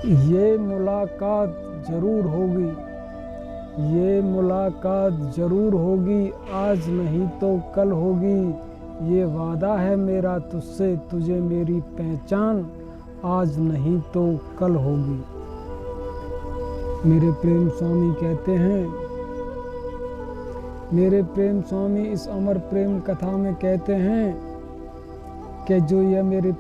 ये मुलाकात जरूर होगी, ये मुलाकात जरूर होगी, आज नहीं तो कल होगी। ये वादा है मेरा तुझसे, तुझे मेरी पहचान आज नहीं तो कल होगी। मेरे प्रेम स्वामी कहते हैं, मेरे प्रेम स्वामी इस अमर प्रेम कथा में कहते हैं कि जो यह मेरे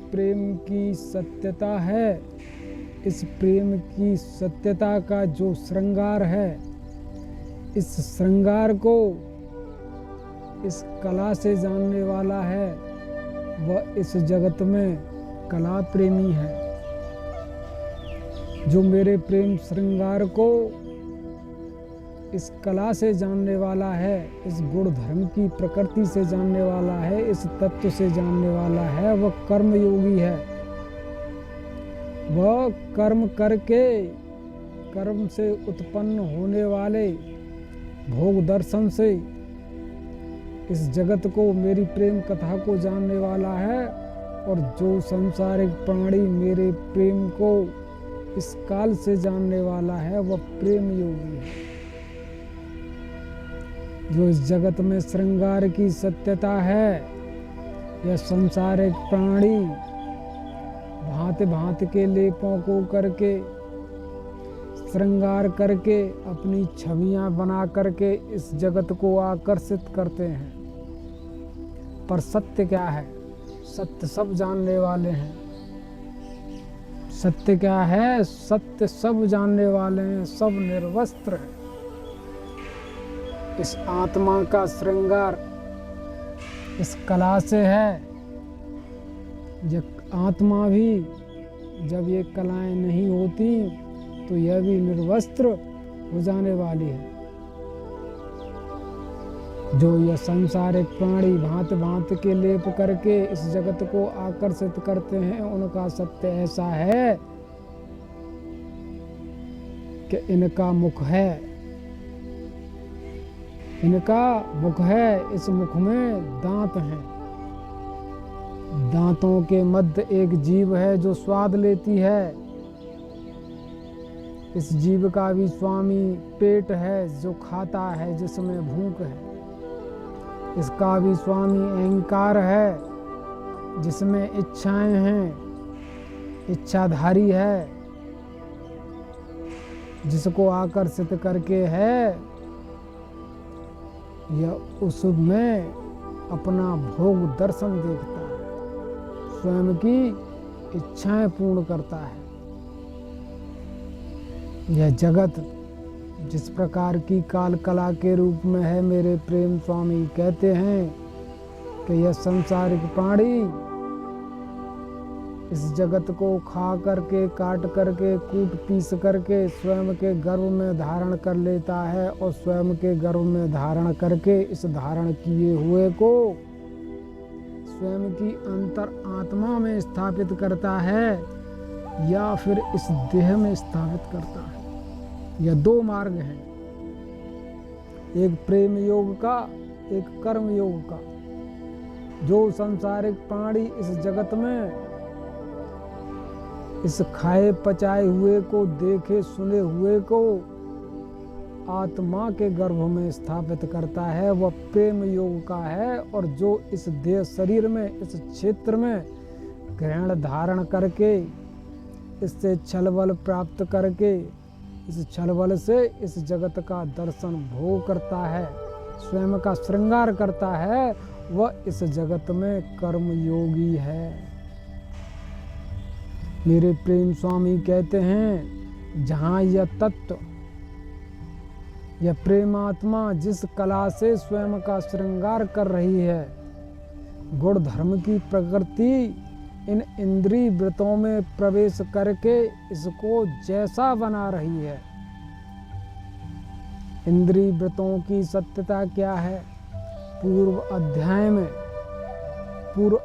प्रेम की सत्यता है, इस प्रेम की सत्यता का जो श्रृंगार है, इस श्रृंगार को इस कला से जानने वाला है वह इस जगत में कला प्रेमी है। जो मेरे प्रेम श्रृंगार को इस कला से जानने वाला है, इस गुण धर्म की प्रकृति से जानने वाला है, इस तत्व से जानने वाला है, वह कर्म योगी है। वह कर्म करके कर्म से उत्पन्न होने वाले भोग दर्शन से इस जगत को, मेरी प्रेम कथा को जानने वाला है। और जो संसारिक प्राणी मेरे प्रेम को इस काल से जानने वाला है वह प्रेम योगी है। जो इस जगत में श्रृंगार की सत्यता है, यह संसारिक प्राणी भांति भांति के लेपों को करके, श्रृंगार करके, अपनी छवियां बना करके इस जगत को आकर्षित करते हैं। पर सत्य क्या है? सत्य सब जानने वाले हैं। सत्य क्या है? सत्य सब जानने वाले हैं, सब निर्वस्त्र हैं। इस आत्मा का श्रृंगार इस कला से है। जब आत्मा भी, जब ये कलाएं नहीं होती तो यह भी निर्वस्त्र हो जाने वाली है। जो यह संसारिक प्राणी भांति भांति के लेप करके इस जगत को आकर्षित करते हैं, उनका सत्य ऐसा है कि इनका मुख है, इनका मुख है, इस मुख में दांत हैं। दांतों के मध्य एक जीभ है जो स्वाद लेती है। इस जीभ का भी स्वामी पेट है जो खाता है, जिसमें भूख है। इसका भी स्वामी अहंकार है जिसमें इच्छाएं हैं, इच्छाधारी है, जिसको आकर्षित करके है यह उसमें अपना भोग दर्शन देखता है, स्वयं की इच्छाएं पूर्ण करता है। यह जगत जिस प्रकार की काल कला के रूप में है, मेरे प्रेम स्वामी कहते हैं कि यह संसारिक प्राणी इस जगत को खा करके, काट करके, कूट पीस करके स्वयं के गर्भ में धारण कर लेता है और स्वयं के गर्भ में धारण करके इस धारण किए हुए को स्वयं की अंतर आत्मा में स्थापित करता है या फिर इस देह में स्थापित करता है। यह दो मार्ग हैं, एक प्रेम योग का, एक कर्म योग का। जो संसारिक प्राणी इस जगत में इस खाए पचाए हुए को, देखे सुने हुए को आत्मा के गर्भ में स्थापित करता है, वह प्रेम योग का है। और जो इस देह शरीर में, इस क्षेत्र में ग्रहण धारण करके, इससे छल बल प्राप्त करके, इस छल बल से इस जगत का दर्शन भोग करता है, स्वयं का श्रृंगार करता है, वह इस जगत में कर्म योगी है। मेरे प्रेम स्वामी कहते हैं, जहाँ यह तत्व, यह प्रेमात्मा जिस कला से स्वयं का श्रृंगार कर रही है, गुण धर्म की प्रकृति इन इंद्रिय वृत्तों में प्रवेश करके इसको जैसा बना रही है। इंद्रिय वृत्तों की सत्यता क्या है? पूर्व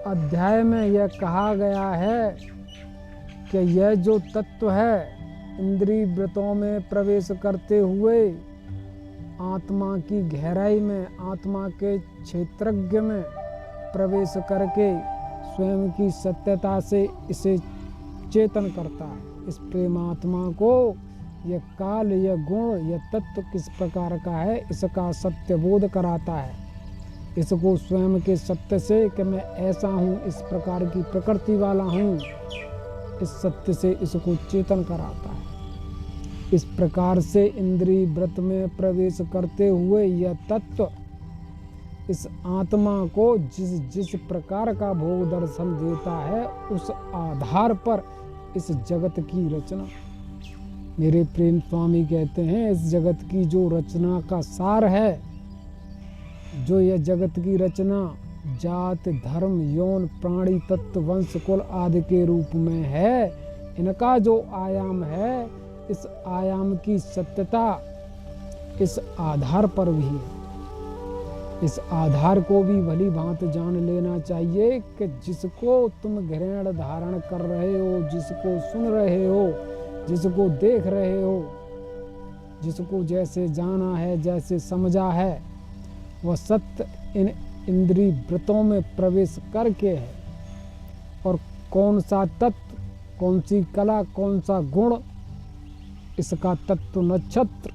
अध्याय में यह कहा गया है कि यह जो तत्व है इंद्रिय वृत्तों में प्रवेश करते हुए आत्मा की गहराई में, आत्मा के क्षेत्रज्ञ में प्रवेश करके स्वयं की सत्यता से इसे चेतन करता है। इस प्रेमात्मा को यह काल, यह गुण, यह तत्व किस प्रकार का है, इसका सत्य बोध कराता है। इसको स्वयं के सत्य से कि मैं ऐसा हूँ, इस प्रकार की प्रकृति वाला हूँ, इस सत्य से इसको चेतन कराता है। इस प्रकार से इंद्रिय व्रत में प्रवेश करते हुए यह तत्व इस आत्मा को जिस जिस प्रकार का भोग दर्शन देता है, उस आधार पर इस जगत की रचना, मेरे प्रेम स्वामी कहते हैं, इस जगत की जो रचना का सार है, जो यह जगत की रचना जात, धर्म, यौन, प्राणी, तत्व, वंश, कुल आदि के रूप में है, इनका जो आयाम है, इस आयाम की सत्यता इस आधार पर भी है। इस आधार को भी भली भांति जान लेना चाहिए कि जिसको तुम ग्रहण धारण कर रहे हो, जिसको सुन रहे हो, जिसको देख रहे हो, जिसको जैसे जाना है, जैसे समझा है, वह सत्य इन इंद्रिय व्रतों में प्रवेश करके है। और कौन सा तत्व, कौन सी कला, कौन सा गुण, इसका तत्व नक्षत्र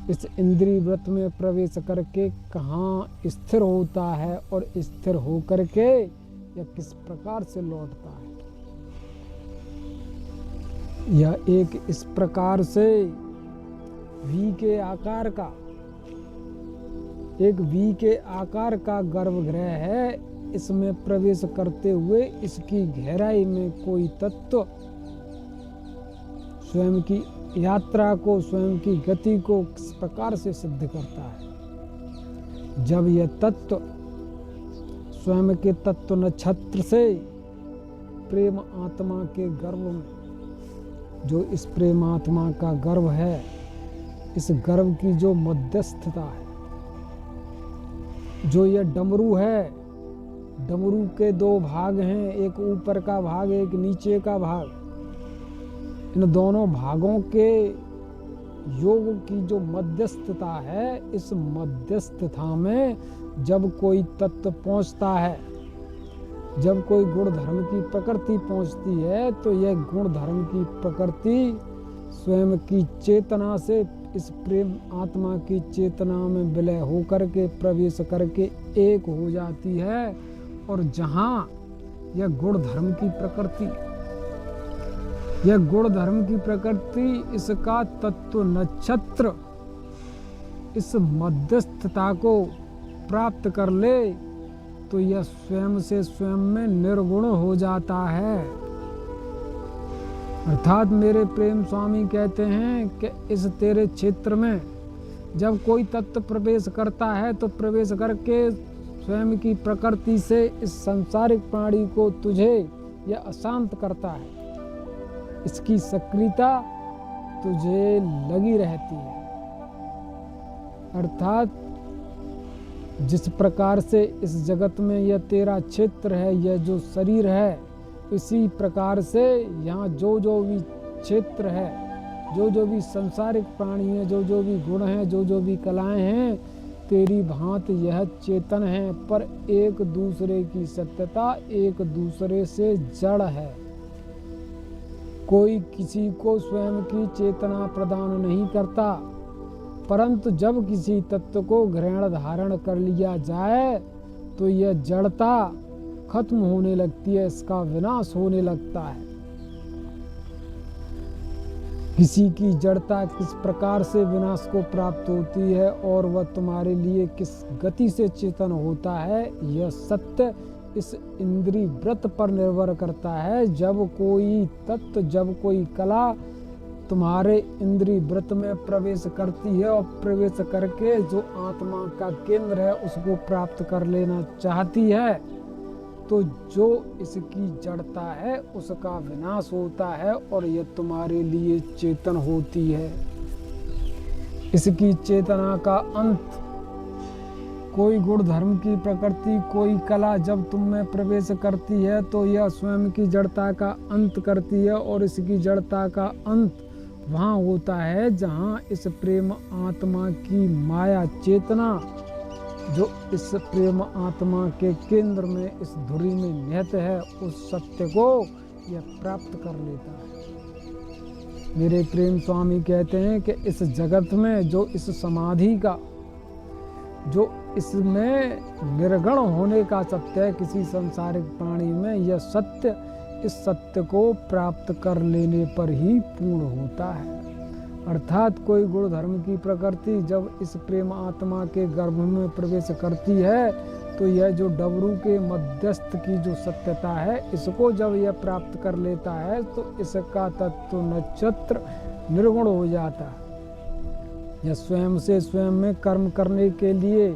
इस इंद्रिय व्रत में प्रवेश करके कहाँ स्थिर होता है और स्थिर होकर के यह किस प्रकार से लौटता है। यह एक इस प्रकार से वी के आकार का, एक वी के आकार का गर्भगृह है। इसमें प्रवेश करते हुए इसकी गहराई में कोई तत्व स्वयं की यात्रा को, स्वयं की गति को किस प्रकार से सिद्ध करता है। जब यह तत्व स्वयं के तत्व नक्षत्र से प्रेम आत्मा के गर्भ में, जो इस प्रेम आत्मा का गर्भ है, इस गर्भ की जो मध्यस्थता है, जो यह डमरू है, डमरू के दो भाग हैं, एक ऊपर का भाग, एक नीचे का भाग। इन दोनों भागों के योग की जो मध्यस्थता है, इस मध्यस्थता में जब कोई तत्व पहुंचता है, जब कोई गुण धर्म की प्रकृति पहुंचती है, तो यह गुण धर्म की प्रकृति स्वयं की चेतना से इस प्रेम आत्मा की चेतना में विलय होकर के प्रवेश करके एक हो जाती है। और जहाँ यह गुण धर्म की प्रकृति, यह गुण धर्म की प्रकृति, इसका तत्व नक्षत्र इस मध्यस्थता को प्राप्त कर ले, तो यह स्वयं से स्वयं में निर्गुण हो जाता है। अर्थात मेरे प्रेम स्वामी कहते हैं कि इस तेरे क्षेत्र में जब कोई तत्व प्रवेश करता है, तो प्रवेश करके स्वयं की प्रकृति से इस सांसारिक प्राणी को तुझे यह अशांत करता है। इसकी सक्रियता तुझे लगी रहती है। अर्थात जिस प्रकार से इस जगत में यह तेरा क्षेत्र है, यह जो शरीर है, इसी प्रकार से यहाँ जो जो भी क्षेत्र है, जो जो भी सांसारिक प्राणी है, जो जो भी गुण हैं, जो जो भी कलाएं हैं, तेरी भांति यह चेतन है, पर एक दूसरे की सत्यता एक दूसरे से जड़ है। कोई किसी को स्वयं की चेतना प्रदान नहीं करता, परंतु जब किसी तत्व को ग्रहण धारण कर लिया जाए, तो यह जड़ता खत्म होने लगती है, इसका विनाश होने लगता है। किसी की जड़ता किस प्रकार से विनाश को प्राप्त होती है और वह तुम्हारे लिए किस गति से चेतन होता है, यह सत्य इस इंद्रिय व्रत पर निर्भर करता है। जब कोई तत्व, जब कोई कला तुम्हारे इंद्रिय व्रत में प्रवेश करती है और प्रवेश करके जो आत्मा का केंद्र है उसको प्राप्त कर लेना चाहती है, तो जो इसकी जड़ता है उसका विनाश होता है और यह तुम्हारे लिए चेतन होती है। इसकी चेतना का अंत, कोई गुण धर्म की प्रकृति, कोई कला जब तुम में प्रवेश करती है, तो यह स्वयं की जड़ता का अंत करती है। और इसकी जड़ता का अंत वहाँ होता है जहाँ इस प्रेम आत्मा की माया चेतना जो इस प्रेम आत्मा के केंद्र में इस धुरी में निहित है, उस सत्य को यह प्राप्त कर लेता है। मेरे प्रेम स्वामी कहते हैं कि इस जगत में जो इस समाधि का, जो इसमें निर्गुण होने का सत्य है किसी संसारिक प्राणी में, यह सत्य, इस सत्य को प्राप्त कर लेने पर ही पूर्ण होता है। अर्थात कोई गुण धर्म की प्रकृति जब इस प्रेम आत्मा के गर्भ में प्रवेश करती है, तो यह जो डबरू के मध्यस्थ की जो सत्यता है, इसको जब यह प्राप्त कर लेता है तो इसका तत्व नक्षत्र निर्गुण हो जाता है। यह स्वयं से स्वयं में कर्म करने के लिए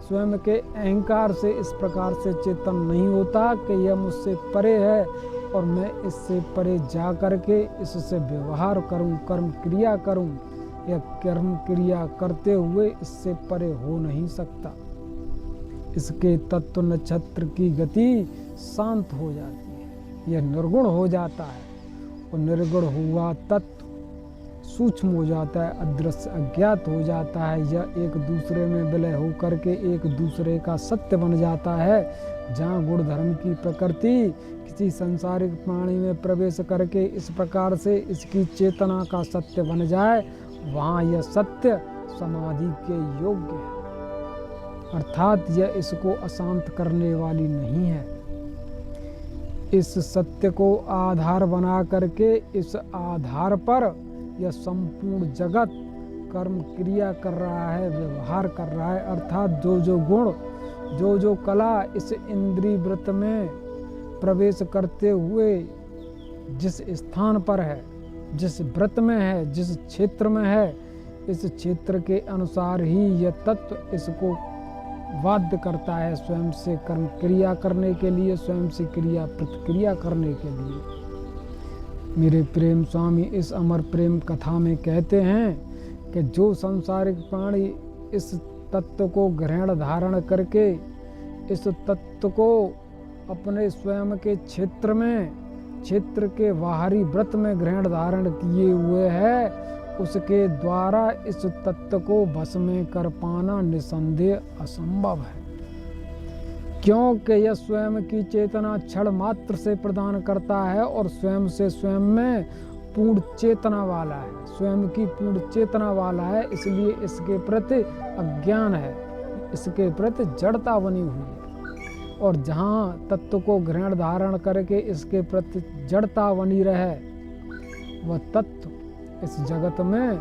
स्वयं के अहंकार से इस प्रकार से चेतन नहीं होता कि यह मुझसे परे है और मैं इससे परे जा करके इससे व्यवहार करूं, कर्म क्रिया करूं। यह कर्म क्रिया करते हुए इससे परे हो नहीं सकता। इसके तत्व नक्षत्र की गति शांत हो जाती है, यह निर्गुण हो जाता है और निर्गुण हुआ तत्व सूक्ष्म हो जाता है, अदृश्य अज्ञात हो जाता है। यह एक दूसरे में विलय होकर के एक दूसरे का सत्य बन जाता है। जहाँ गुण धर्म की प्रकृति किसी संसारिक प्राणी में प्रवेश करके इस प्रकार से इसकी चेतना का सत्य बन जाए, वहाँ यह सत्य समाधि के योग्य है। अर्थात यह इसको अशांत करने वाली नहीं है। इस सत्य को आधार बना करके इस आधार पर यह संपूर्ण जगत कर्म क्रिया कर रहा है, व्यवहार कर रहा है। अर्थात जो जो गुण, जो जो कला इस इंद्रिय वृत्त में प्रवेश करते हुए जिस स्थान पर है, जिस वृत्त में है, जिस क्षेत्र में है, इस क्षेत्र के अनुसार ही यह तत्व इसको बाध्य करता है स्वयं से कर्म क्रिया करने के लिए, स्वयं से क्रिया प्रतिक्रिया करने के लिए। मेरे प्रेम स्वामी इस अमर प्रेम कथा में कहते हैं कि जो सांसारिक प्राणी इस तत्व को ग्रहण धारण करके इस तत्व को अपने स्वयं के क्षेत्र में, क्षेत्र के बाहरी व्रत में ग्रहण धारण किए हुए है, उसके द्वारा इस तत्व को वश में कर पाना निसंदेह असंभव है। क्योंकि यह स्वयं की चेतना क्षण मात्र से प्रदान करता है और स्वयं से स्वयं में पूर्ण चेतना वाला है, स्वयं की पूर्ण चेतना वाला है। इसलिए इसके प्रति अज्ञान है, इसके प्रति जड़ता बनी हुई है। और जहाँ तत्व को ग्रहण धारण करके इसके प्रति जड़ता बनी रहे, वह तत्व इस जगत में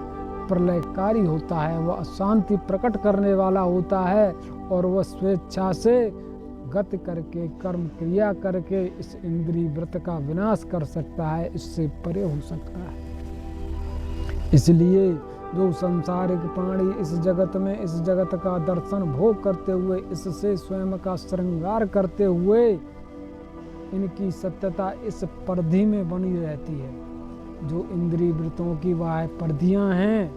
प्रलयकारी होता है, वह अशांति प्रकट करने वाला होता है और वह स्वेच्छा से गति करके कर्म क्रिया करके इस इंद्रिय व्रत का विनाश कर सकता है, इससे परे हो सकता है। इसलिए जो संसारिक प्राणी इस जगत में इस जगत का दर्शन भोग करते हुए, इससे स्वयं का श्रृंगार करते हुए, इनकी सत्यता इस परिधि में बनी रहती है। जो इंद्रिय वृत्तों की वह परिधियां हैं,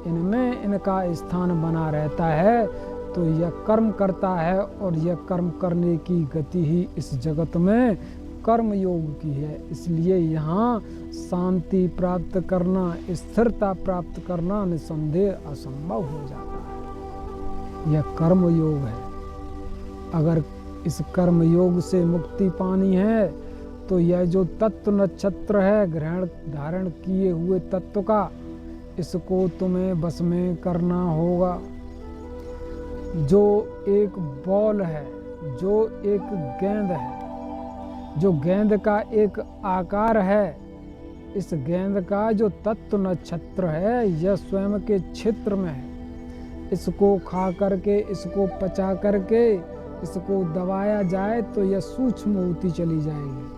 इनमें इनका स्थान बना रहता है। तो यह कर्म करता है और यह कर्म करने की गति ही इस जगत में कर्म योग की है। इसलिए यहाँ शांति प्राप्त करना, स्थिरता प्राप्त करना निसंदेह असंभव हो जाता है। यह कर्म योग है। अगर इस कर्म योग से मुक्ति पानी है तो यह जो तत्व नक्षत्र है ग्रहण धारण किए हुए तत्व का, इसको तुम्हें बस में करना होगा। जो एक बॉल है, जो एक गेंद है, जो गेंद का एक आकार है, इस गेंद का जो तत्व नक्षत्र है यह स्वयं के क्षेत्र में है। इसको खा करके, इसको पचा करके, इसको दबाया जाए तो यह सूक्ष्म होती चली जाएगी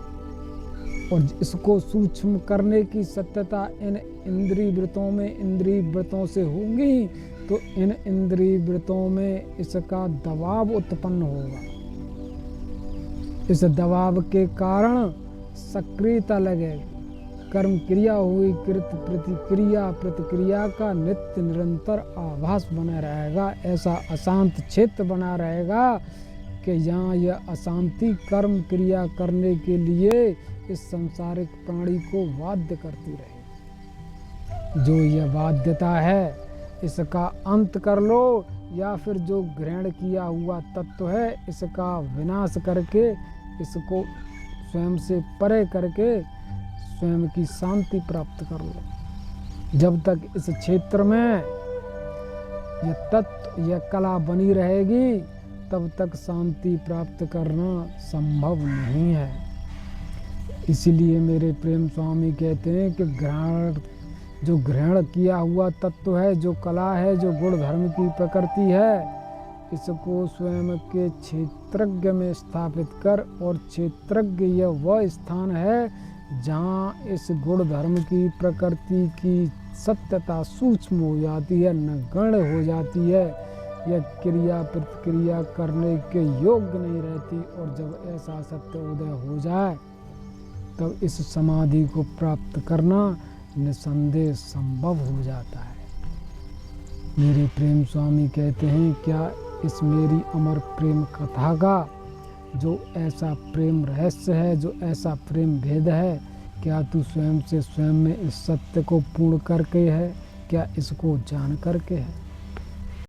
और इसको सूक्ष्म करने की सत्यता इन इंद्रिय वृत्तों में, इंद्रिय वृत्तों से होगी तो इन इंद्रिय वृत्तों में इसका दबाव उत्पन्न होगा। इस दबाव के कारण सक्रियता लगेगी, कर्म क्रिया हुई, कृत प्रतिक्रिया, प्रतिक्रिया का नित्य निरंतर आभास बना रहेगा। ऐसा अशांत क्षेत्र बना रहेगा कि यहाँ यह अशांति कर्म क्रिया करने के लिए इस संसारिक प्राणी को बाध्य करती रहे। जो यह बाध्यता है इसका अंत कर लो, या फिर जो ग्रहण किया हुआ तत्व है इसका विनाश करके, इसको स्वयं से परे करके स्वयं की शांति प्राप्त कर लो। जब तक इस क्षेत्र में यह तत्व, यह कला बनी रहेगी, तब तक शांति प्राप्त करना संभव नहीं है। इसीलिए मेरे प्रेम स्वामी कहते हैं कि जो ग्रहण किया हुआ तत्व है, जो कला है, जो गुण धर्म की प्रकृति है, इसको स्वयं के क्षेत्रज्ञ में स्थापित कर, और क्षेत्रज्ञ यह वह स्थान है जहाँ इस गुण धर्म की प्रकृति की सत्यता सूक्ष्म हो जाती है, नगण्य हो जाती है, यह क्रिया प्रतिक्रिया करने के योग्य नहीं रहती। और जब ऐसा सत्य उदय हो जाए तब इस समाधि को प्राप्त करना निसंदेह संभव हो जाता है। मेरे प्रेम स्वामी कहते हैं, क्या इस मेरी अमर प्रेम कथा का जो ऐसा प्रेम रहस्य है, जो ऐसा प्रेम भेद है, क्या तू स्वयं से स्वयं में इस सत्य को पूर्ण करके है, क्या इसको जान करके है?